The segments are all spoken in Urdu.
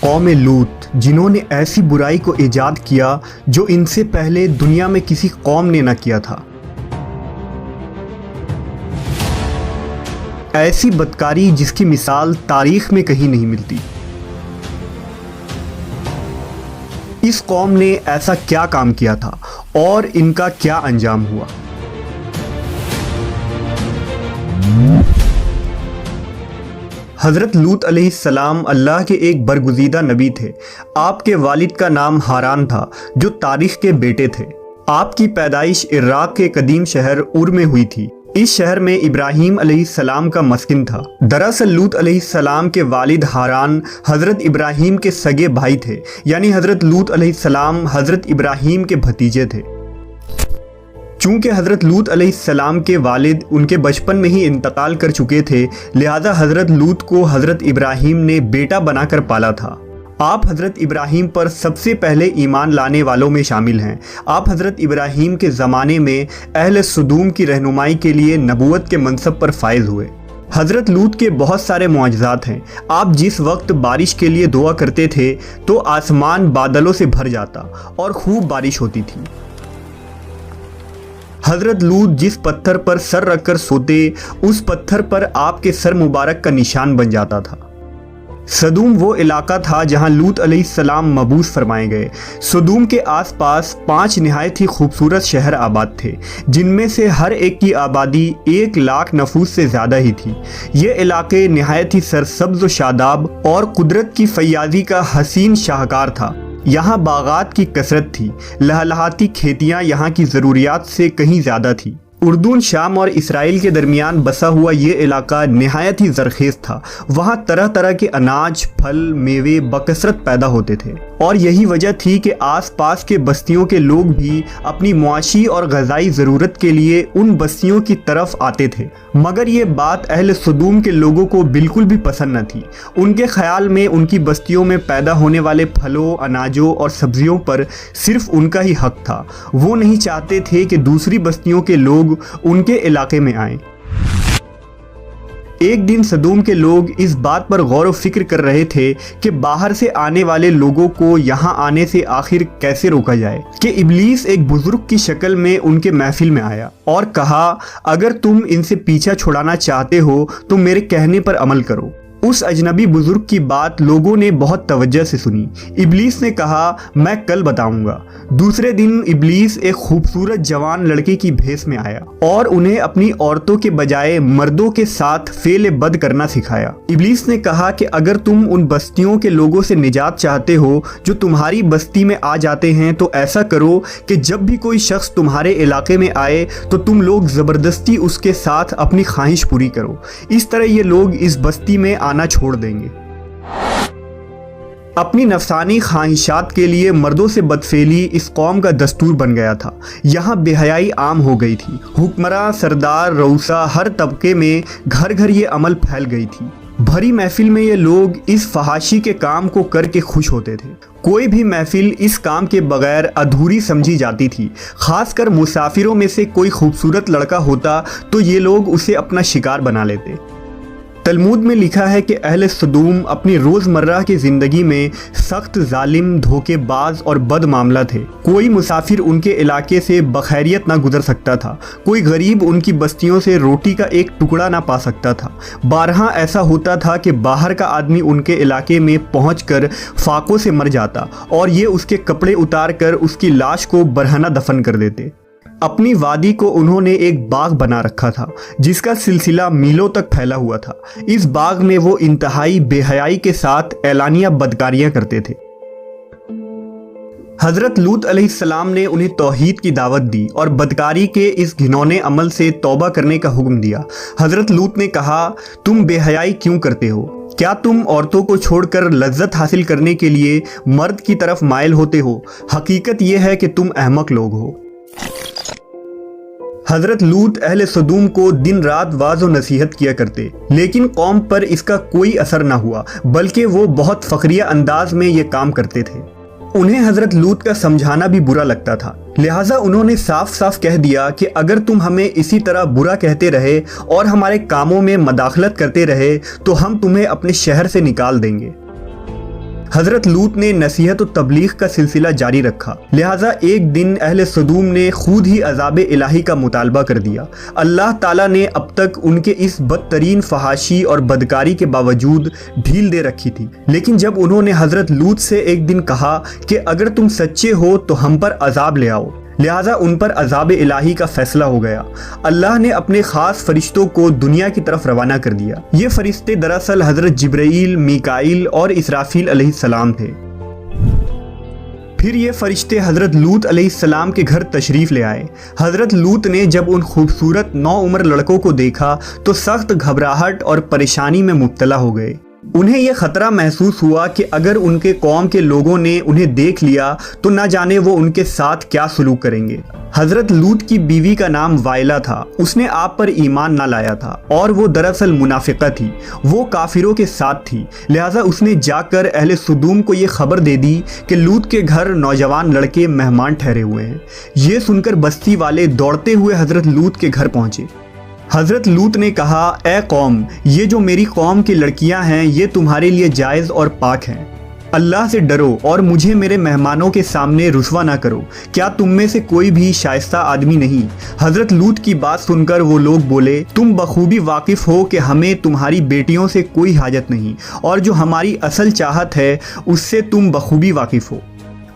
قوم لوط جنہوں نے ایسی برائی کو ایجاد کیا جو ان سے پہلے دنیا میں کسی قوم نے نہ کیا تھا۔ ایسی بدکاری جس کی مثال تاریخ میں کہیں نہیں ملتی۔ اس قوم نے ایسا کیا کام کیا تھا اور ان کا کیا انجام ہوا؟ حضرت لوط علیہ السلام اللہ کے ایک برگزیدہ نبی تھے۔ آپ کے والد کا نام ہاران تھا جو تاریخ کے بیٹے تھے۔ آپ کی پیدائش عراق کے قدیم شہر اور میں ہوئی تھی۔ اس شہر میں ابراہیم علیہ السلام کا مسکن تھا۔ دراصل لوط علیہ السلام کے والد ہاران حضرت ابراہیم کے سگے بھائی تھے، یعنی حضرت لوط علیہ السلام حضرت ابراہیم کے بھتیجے تھے۔ چونکہ حضرت لوط علیہ السلام کے والد ان کے بچپن میں ہی انتقال کر چکے تھے، لہذا حضرت لوط کو حضرت ابراہیم نے بیٹا بنا کر پالا تھا۔ آپ حضرت ابراہیم پر سب سے پہلے ایمان لانے والوں میں شامل ہیں۔ آپ حضرت ابراہیم کے زمانے میں اہل سدوم کی رہنمائی کے لیے نبوت کے منصب پر فائز ہوئے۔ حضرت لوط کے بہت سارے معجزات ہیں۔ آپ جس وقت بارش کے لیے دعا کرتے تھے تو آسمان بادلوں سے بھر جاتا اور خوب بارش ہوتی تھی۔ حضرت لوط جس پتھر پر سر رکھ کر سوتے، اس پتھر پر آپ کے سر مبارک کا نشان بن جاتا تھا۔ سدوم وہ علاقہ تھا جہاں لوط علیہ السلام مبعوث فرمائے گئے۔ سدوم کے آس پاس 5 نہایت ہی خوبصورت شہر آباد تھے، جن میں سے ہر ایک کی آبادی 1 لاکھ نفوس سے زیادہ ہی تھی۔ یہ علاقے نہایت ہی سرسبز و شاداب اور قدرت کی فیاضی کا حسین شاہکار تھا۔ یہاں باغات کی کثرت تھی، لہلہاتی کھیتیاں یہاں کی ضروریات سے کہیں زیادہ تھی۔ اردن، شام اور اسرائیل کے درمیان بسا ہوا یہ علاقہ نہایت ہی زرخیز تھا۔ وہاں طرح طرح کے اناج، پھل، میوے بکثرت پیدا ہوتے تھے، اور یہی وجہ تھی کہ آس پاس کے بستیوں کے لوگ بھی اپنی معاشی اور غذائی ضرورت کے لیے ان بستیوں کی طرف آتے تھے۔ مگر یہ بات اہل سدوم کے لوگوں کو بالکل بھی پسند نہ تھی۔ ان کے خیال میں ان کی بستیوں میں پیدا ہونے والے پھلوں، اناجوں اور سبزیوں پر صرف ان کا ہی حق تھا۔ وہ نہیں چاہتے تھے کہ دوسری بستیوں کے لوگ ان کے علاقے میں آئیں۔ ایک دن سدوم کے لوگ اس بات پر غور و فکر کر رہے تھے کہ باہر سے آنے والے لوگوں کو یہاں آنے سے آخر کیسے روکا جائے، کہ ابلیس ایک بزرگ کی شکل میں ان کے محفل میں آیا اور کہا، اگر تم ان سے پیچھا چھڑانا چاہتے ہو تو میرے کہنے پر عمل کرو۔ اس اجنبی بزرگ کی بات لوگوں نے بہت توجہ سے سنی۔ ابلیس نے کہا، میں کل بتاؤں گا۔ دوسرے دن ابلیس ایک خوبصورت جوان لڑکے کی بھیس میں آیا اور انہیں اپنی عورتوں کے بجائے مردوں کے ساتھ فعل بد کرنا سکھایا۔ ابلیس نے کہا کہ اگر تم ان بستیوں کے لوگوں سے نجات چاہتے ہو جو تمہاری بستی میں آ جاتے ہیں تو ایسا کرو کہ جب بھی کوئی شخص تمہارے علاقے میں آئے تو تم لوگ زبردستی اس کے ساتھ اپنی خواہش پوری کرو۔ اس طرح یہ لوگ اس بستی میں آنا چھوڑ دیں گے۔ اپنی نفسانی خواہشات کے لیے مردوں سے بدفعلی اس قوم کا دستور بن گیا تھا۔ یہاں بے حیائی عام ہو گئی تھی۔ حکمراں، سردار، رؤسا، ہر طبقے میں گھر گھر یہ عمل پھیل گئی تھی۔ بھری محفل میں یہ لوگ اس فحاشی کے کام کو کر کے خوش ہوتے تھے۔ کوئی بھی محفل اس کام کے بغیر ادھوری سمجھی جاتی تھی۔ خاص کر مسافروں میں سے کوئی خوبصورت لڑکا ہوتا تو یہ لوگ اسے اپنا شکار بنا لیتے۔ تلمود میں لکھا ہے کہ اہل سدوم اپنی روزمرہ کی زندگی میں سخت ظالم، دھوکے باز اور بد معاملہ تھے۔ کوئی مسافر ان کے علاقے سے بخیریت نہ گزر سکتا تھا۔ کوئی غریب ان کی بستیوں سے روٹی کا ایک ٹکڑا نہ پا سکتا تھا۔ بارہا ایسا ہوتا تھا کہ باہر کا آدمی ان کے علاقے میں پہنچ کر فاقوں سے مر جاتا اور یہ اس کے کپڑے اتار کر اس کی لاش کو برہنہ دفن کر دیتے۔ اپنی وادی کو انہوں نے ایک باغ بنا رکھا تھا جس کا سلسلہ میلوں تک پھیلا ہوا تھا۔ اس باغ میں وہ انتہائی بے حیائی کے ساتھ اعلانیہ بدکاریاں کرتے تھے۔ حضرت لوط علیہ السلام نے انہیں توحید کی دعوت دی اور بدکاری کے اس گھنونے عمل سے توبہ کرنے کا حکم دیا۔ حضرت لوط نے کہا، تم بے حیائی کیوں کرتے ہو؟ کیا تم عورتوں کو چھوڑ کر لذت حاصل کرنے کے لیے مرد کی طرف مائل ہوتے ہو؟ حقیقت یہ ہے کہ تم احمق لوگ ہو۔ حضرت لوط اہل سدوم کو دن رات واعظ و نصیحت کیا کرتے، لیکن قوم پر اس کا کوئی اثر نہ ہوا، بلکہ وہ بہت فخریہ انداز میں یہ کام کرتے تھے۔ انہیں حضرت لوط کا سمجھانا بھی برا لگتا تھا، لہٰذا انہوں نے صاف صاف کہہ دیا کہ اگر تم ہمیں اسی طرح برا کہتے رہے اور ہمارے کاموں میں مداخلت کرتے رہے تو ہم تمہیں اپنے شہر سے نکال دیں گے۔ حضرت لوط نے نصیحت و تبلیغ کا سلسلہ جاری رکھا، لہٰذا ایک دن اہل سدوم نے خود ہی عذاب الہی کا مطالبہ کر دیا۔ اللہ تعالیٰ نے اب تک ان کے اس بدترین فحاشی اور بدکاری کے باوجود ڈھیل دے رکھی تھی، لیکن جب انہوں نے حضرت لوط سے ایک دن کہا کہ اگر تم سچے ہو تو ہم پر عذاب لے آؤ، لہٰذا ان پر عذاب الہی کا فیصلہ ہو گیا۔ اللہ نے اپنے خاص فرشتوں کو دنیا کی طرف روانہ کر دیا۔ یہ فرشتے دراصل حضرت جبرائیل، میکائیل اور اسرافیل علیہ السلام تھے۔ پھر یہ فرشتے حضرت لوط علیہ السلام کے گھر تشریف لے آئے۔ حضرت لوط نے جب ان خوبصورت نوعمر لڑکوں کو دیکھا تو سخت گھبراہٹ اور پریشانی میں مبتلا ہو گئے۔ انہیں یہ خطرہ محسوس ہوا کہ اگر ان کے قوم کے لوگوں نے انہیں دیکھ لیا تو نہ جانے وہ ان کے ساتھ کیا سلوک کریں گے۔ حضرت لوط کی بیوی کا نام وائلہ تھا، اس نے آپ پر ایمان نہ لایا تھا اور وہ دراصل منافقہ تھی، وہ کافروں کے ساتھ تھی، لہٰذا اس نے جا کر اہل سدوم کو یہ خبر دے دی کہ لوط کے گھر نوجوان لڑکے مہمان ٹھہرے ہوئے ہیں۔ یہ سن کر بستی والے دوڑتے ہوئے حضرت لوط کے گھر پہنچے۔ حضرت لوط نے کہا، اے قوم، یہ جو میری قوم کی لڑکیاں ہیں یہ تمہارے لیے جائز اور پاک ہیں، اللہ سے ڈرو اور مجھے میرے مہمانوں کے سامنے رسوا نہ کرو۔ کیا تم میں سے کوئی بھی شائستہ آدمی نہیں؟ حضرت لوط کی بات سن کر وہ لوگ بولے، تم بخوبی واقف ہو کہ ہمیں تمہاری بیٹیوں سے کوئی حاجت نہیں، اور جو ہماری اصل چاہت ہے اس سے تم بخوبی واقف ہو۔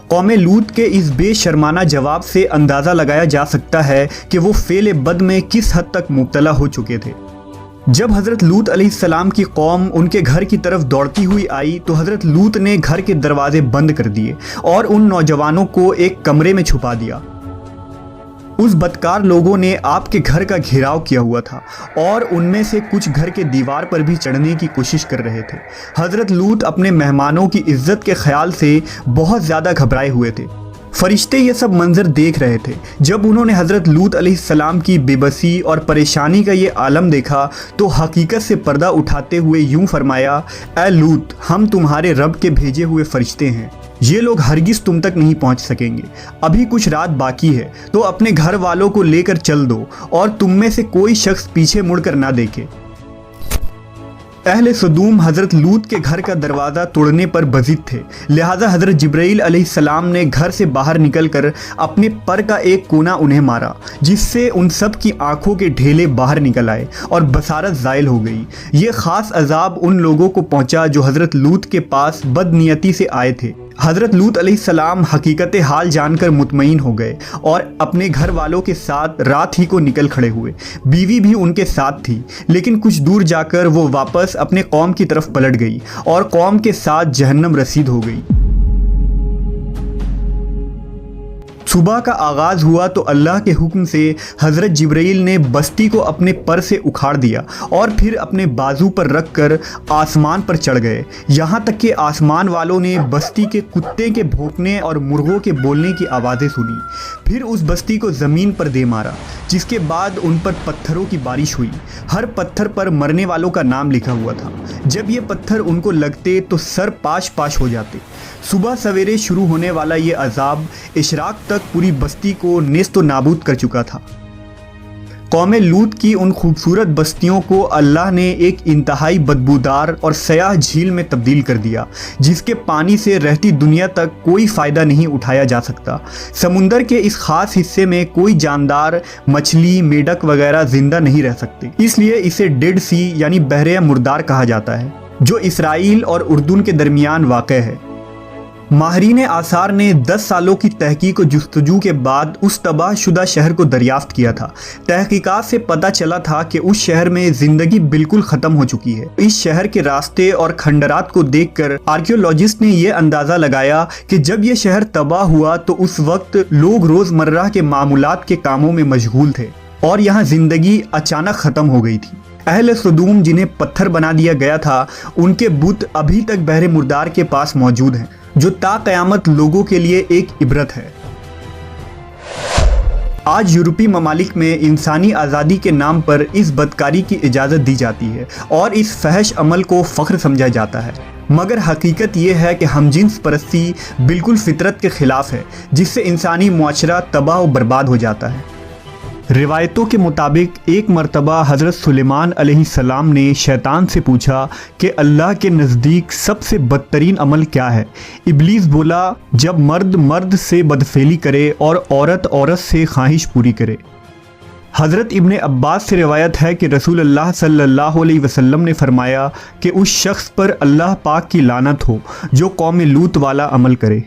قوم لوط کے اس بے شرمانہ جواب سے اندازہ لگایا جا سکتا ہے کہ وہ فعل بد میں کس حد تک مبتلا ہو چکے تھے۔ جب حضرت لوط علیہ السلام کی قوم ان کے گھر کی طرف دوڑتی ہوئی آئی تو حضرت لوط نے گھر کے دروازے بند کر دیے اور ان نوجوانوں کو ایک کمرے میں چھپا دیا۔ اس بدکار لوگوں نے آپ کے گھر کا گھیراؤ کیا ہوا تھا اور ان میں سے کچھ گھر کے دیوار پر بھی چڑھنے کی کوشش کر رہے تھے۔ حضرت لوط اپنے مہمانوں کی عزت کے خیال سے بہت زیادہ گھبرائے ہوئے تھے۔ فرشتے یہ سب منظر دیکھ رہے تھے۔ جب انہوں نے حضرت لوط علیہ السلام کی بے بسی اور پریشانی کا یہ عالم دیکھا تو حقیقت سے پردہ اٹھاتے ہوئے یوں فرمایا، اے لوط، ہم تمہارے رب کے بھیجے ہوئے فرشتے ہیں، یہ لوگ ہرگز تم تک نہیں پہنچ سکیں گے۔ ابھی کچھ رات باقی ہے تو اپنے گھر والوں کو لے کر چل دو اور تم میں سے کوئی شخص پیچھے مڑ کر نہ دیکھے۔ اہل سدوم حضرت لوط کے گھر کا دروازہ توڑنے پر بضد تھے، لہٰذا حضرت جبرائیل علیہ السلام نے گھر سے باہر نکل کر اپنے پر کا ایک کونا انہیں مارا، جس سے ان سب کی آنکھوں کے ڈھیلے باہر نکل آئے اور بصارت زائل ہو گئی۔ یہ خاص عذاب ان لوگوں کو پہنچا جو حضرت لوط کے پاس بد نیتی سے آئے تھے۔ حضرت لوط علیہ السلام حقیقت حال جان کر مطمئن ہو گئے اور اپنے گھر والوں کے ساتھ رات ہی کو نکل کھڑے ہوئے۔ بیوی بھی ان کے ساتھ تھی، لیکن کچھ دور جا کر وہ واپس اپنے قوم کی طرف پلٹ گئی اور قوم کے ساتھ جہنم رسید ہو گئی۔ صبح کا آغاز ہوا تو اللہ کے حکم سے حضرت جبرائیل نے بستی کو اپنے پر سے اکھاڑ دیا اور پھر اپنے بازو پر رکھ کر آسمان پر چڑھ گئے، یہاں تک کہ آسمان والوں نے بستی کے کتے کے بھونکنے اور مرغوں کے بولنے کی آوازیں سنی۔ پھر اس بستی کو زمین پر دے مارا، جس کے بعد ان پر پتھروں کی بارش ہوئی۔ ہر پتھر پر مرنے والوں کا نام لکھا ہوا تھا۔ جب یہ پتھر ان کو لگتے تو سر پاش پاش ہو جاتے۔ صبح سویرے شروع ہونے والا یہ عذاب اشراق تک پوری بستی کو نیست و نابود کر چکا تھا۔ قوم لوط کی ان خوبصورت بستیوں کو اللہ نے ایک انتہائی بدبودار اور سیاہ جھیل میں تبدیل کر دیا، جس کے پانی سے رہتی دنیا تک کوئی فائدہ نہیں اٹھایا جا سکتا۔ سمندر کے اس خاص حصے میں کوئی جاندار، مچھلی، میڈک وغیرہ زندہ نہیں رہ سکتے، اس لیے اسے ڈیڈ سی یعنی بحر مردار کہا جاتا ہے، جو اسرائیل اور اردن کے درمیان واقع ہے۔ ماہرین آثار نے 10 سالوں کی تحقیق و جستجو کے بعد اس تباہ شدہ شہر کو دریافت کیا تھا۔ تحقیقات سے پتہ چلا تھا کہ اس شہر میں زندگی بالکل ختم ہو چکی ہے۔ اس شہر کے راستے اور کھنڈرات کو دیکھ کر آرکیولوجسٹ نے یہ اندازہ لگایا کہ جب یہ شہر تباہ ہوا تو اس وقت لوگ روزمرہ کے معمولات کے کاموں میں مشغول تھے اور یہاں زندگی اچانک ختم ہو گئی تھی۔ اہل سدوم جنہیں پتھر بنا دیا گیا تھا، ان کے بت ابھی تک بحر مردار کے پاس موجود ہیں، جو تا قیامت لوگوں کے لیے ایک عبرت ہے۔ آج یورپی ممالک میں انسانی آزادی کے نام پر اس بدکاری کی اجازت دی جاتی ہے اور اس فحش عمل کو فخر سمجھا جاتا ہے، مگر حقیقت یہ ہے کہ ہم جنس پرستی بالکل فطرت کے خلاف ہے، جس سے انسانی معاشرہ تباہ و برباد ہو جاتا ہے۔ روایتوں کے مطابق ایک مرتبہ حضرت سلیمان علیہ السلام نے شیطان سے پوچھا کہ اللہ کے نزدیک سب سے بدترین عمل کیا ہے؟ ابلیس بولا، جب مرد مرد سے بدفعلی کرے اور عورت عورت سے خواہش پوری کرے۔ حضرت ابن عباس سے روایت ہے کہ رسول اللہ صلی اللہ علیہ وسلم نے فرمایا کہ اس شخص پر اللہ پاک کی لعنت ہو جو قوم لوط والا عمل کرے۔